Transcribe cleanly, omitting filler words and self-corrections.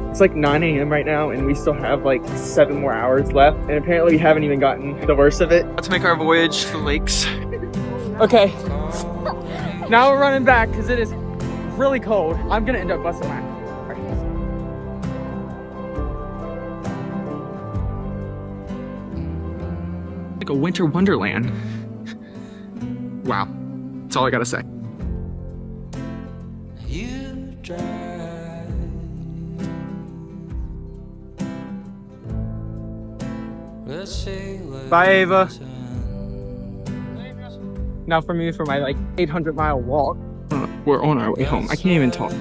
It's like 9 a.m. right now, and we still have like 7 more hours left, and apparently we haven't even gotten the worst of it. Let's make our voyage to the lakes. Okay, now we're running back because it is really cold. I'm gonna end up busting my ass. Like a winter wonderland. Wow, that's all I gotta say. Bye, Ava. Now for me, for my like 800-mile walk. We're on our way home. I can't even talk.